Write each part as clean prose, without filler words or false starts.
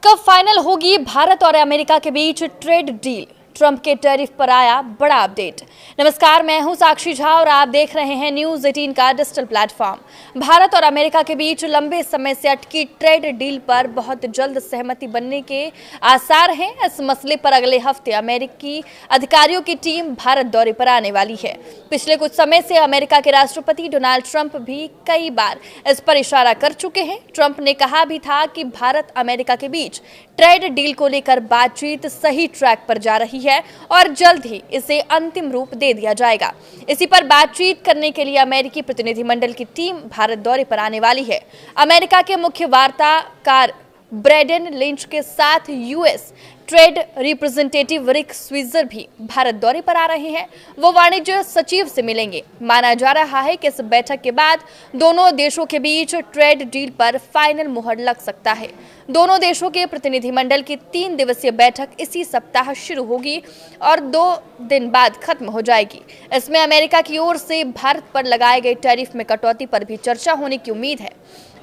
कब फाइनल होगी भारत और अमेरिका के बीच ट्रेड डील? ट्रंप के टैरिफ पर आया बड़ा अपडेट। नमस्कार, मैं हूं साक्षी झा और आप देख रहे हैं न्यूज 18 का डिजिटल प्लेटफॉर्म। भारत और अमेरिका के बीच लंबे समय से अटकी ट्रेड डील पर बहुत जल्द सहमति बनने के आसार हैं। इस मसले पर अगले हफ्ते अमेरिकी अधिकारियों की टीम भारत दौरे पर आने वाली है। पिछले कुछ समय से अमेरिका के राष्ट्रपति डोनाल्ड ट्रंप भी कई बार इस पर इशारा कर चुके हैं। ट्रंप ने कहा भी था कि भारत अमेरिका के बीच ट्रेड डील को लेकर बातचीत सही ट्रैक पर जा रही है और जल्द ही इसे अंतिम रूप दे दिया जाएगा। इसी पर बातचीत करने के लिए अमेरिकी प्रतिनिधिमंडल की टीम भारत दौरे पर आने वाली है। अमेरिका के मुख्य वार्ताकार ब्रैडन लिंच के साथ यूएस ट्रेड रिप्रेजेंटेटिव रिक स्विट्जर भी भारत दौरे पर आ रहे हैं। वो वाणिज्य सचिव से मिलेंगे। माना जा रहा है कि इस बैठक के बाद दोनों देशों के बीच ट्रेड डील पर फाइनल मुहर लग सकता है। दोनों देशों के प्रतिनिधिमंडल की 3 दिवसीय बैठक इसी सप्ताह शुरू होगी और 2 दिन बाद खत्म हो जाएगी। इसमें अमेरिका की ओर से भारत पर लगाए गए टैरिफ में कटौती पर भी चर्चा होने की उम्मीद है।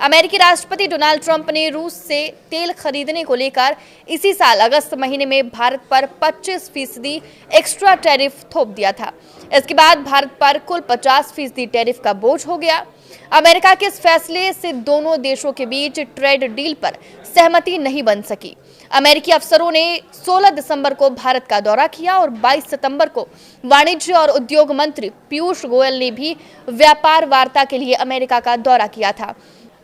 अमेरिकी राष्ट्रपति डोनाल्ड ट्रंप ने रूस से तेल खरीदने को लेकर इसी साल अगस्त महीने में भारत पर 25% एक्स्ट्रा टैरिफ थोप दिया था। इसके बाद भारत पर कुल 50% टैरिफ का बोझ हो गया। अमेरिका के इस फैसले से दोनों देशों के बीच ट्रेड डील पर सहमति नहीं बन सकी। अमेरिकी अफसरों ने 16 दिसंबर को भारत का दौरा किया और 22 सितंबर को वाणिज्य और उद्योग मंत्री पीयूष गोयल ने भी व्यापार वार्ता के लिए अमेरिका का दौरा किया था।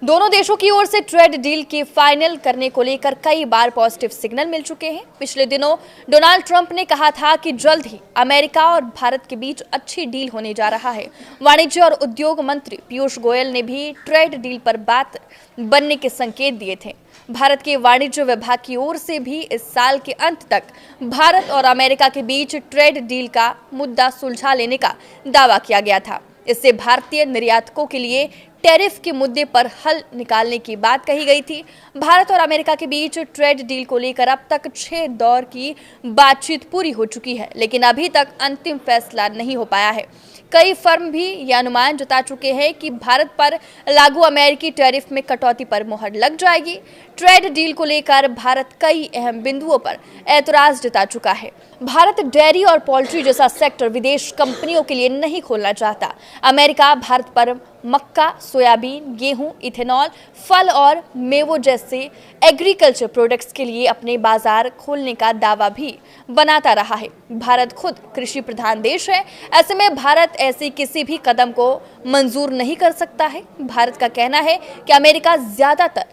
दोनों देशों की ओर से ट्रेड डील के फाइनल करने को लेकर कई बार पॉजिटिव सिग्नल मिल चुके हैं। पिछले दिनों डोनाल्ड ट्रंप ने कहा था कि जल्द ही अमेरिका और भारत के बीच अच्छी डील होने जा रहा है। वाणिज्य और उद्योग मंत्री पीयूष गोयल ने भी ट्रेड डील पर बात बनने के संकेत दिए थे। भारत के वाणिज्य विभाग की ओर से भी इस साल के अंत तक भारत और अमेरिका के बीच ट्रेड डील का मुद्दा सुलझा लेने का दावा किया गया था। इससे भारतीय निर्यातकों के लिए टैरिफ के मुद्दे पर हल निकालने की बात कही गई थी। भारत और अमेरिका के बीच ट्रेड डील को लेकर अब तक 6 दौर की बातचीत पूरी हो चुकी है, लेकिन अभी तक अंतिम फैसला नहीं हो पाया है। कई फर्म भी यह अनुमान जता चुके हैं कि भारत पर लागू अमेरिकी टैरिफ में कटौती पर मुहर लग जाएगी। ट्रेड डील को लेकर भारत कई अहम बिंदुओं पर ऐतराज जता चुका है। भारत डेयरी और पोल्ट्री जैसा सेक्टर विदेश कंपनियों के लिए नहीं खोलना चाहता। अमेरिका भारत पर मक्का, सोयाबीन, गेहूं, इथेनॉल, फल और मेवों जैसे एग्रीकल्चर प्रोडक्ट्स के लिए अपने बाजार खोलने का दावा भी बनाता रहा है। भारत खुद कृषि प्रधान देश है। ऐसे में भारत ऐसे किसी भी कदम को मंजूर नहीं कर सकता है। भारत का कहना है कि अमेरिका ज्यादातर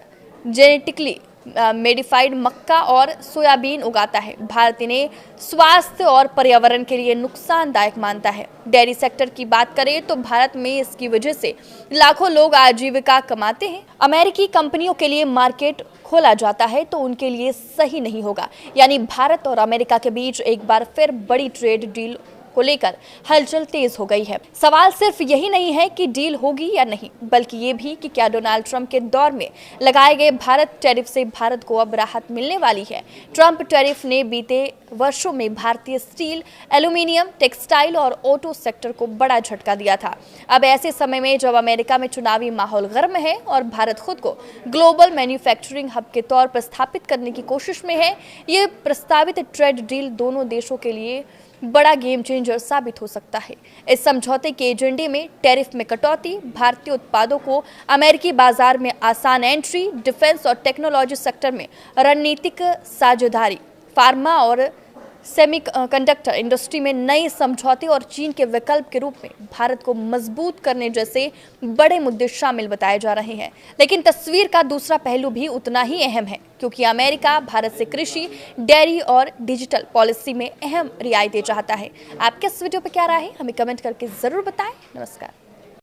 जेनेटिकली मेडिफाइड मक्का और सोयाबीन उगाता है। भारत इन्हें स्वास्थ्य और पर्यावरण के लिए नुकसानदायक मानता है। डेयरी सेक्टर की बात करें तो भारत में इसकी वजह से लाखों लोग आजीविका कमाते हैं। अमेरिकी कंपनियों के लिए मार्केट खोला जाता है तो उनके लिए सही नहीं होगा। यानी भारत और अमेरिका के बीच एक बार फिर बड़ी ट्रेड डील को लेकर हलचल तेज हो गई है। सवाल सिर्फ यही नहीं है कि डील होगी या नहीं, बल्कि ये भी कि क्या डोनाल्ड ट्रंप के दौर में लगाए गए भारत टैरिफ से भारत को अब राहत मिलने वाली है। ट्रंप टैरिफ ने बीते वर्षों में भारतीय स्टील, एल्यूमिनियम, टेक्सटाइल और ऑटो सेक्टर को बड़ा झटका दिया था। अब ऐसे समय में जब अमेरिका में चुनावी माहौल गर्म है और भारत खुद को ग्लोबल मैन्युफैक्चरिंग हब के तौर पर स्थापित करने की कोशिश में है, ये प्रस्तावित ट्रेड डील दोनों देशों के लिए बड़ा गेम चेंजर साबित हो सकता है। इस समझौते के एजेंडे में टैरिफ में कटौती, भारतीय उत्पादों को अमेरिकी बाजार में आसान एंट्री, डिफेंस और टेक्नोलॉजी सेक्टर में रणनीतिक साझेदारी, फार्मा और सेमीकंडक्टर इंडस्ट्री में नए समझौते और चीन के विकल्प के रूप में भारत को मजबूत करने जैसे बड़े मुद्दे शामिल बताए जा रहे हैं। लेकिन तस्वीर का दूसरा पहलू भी उतना ही अहम है, क्योंकि अमेरिका भारत से कृषि, डेयरी और डिजिटल पॉलिसी में अहम रियायतें चाहता है। आपके इस वीडियो पर क्या राय है, हमें कमेंट करके जरूर बताएं। नमस्कार।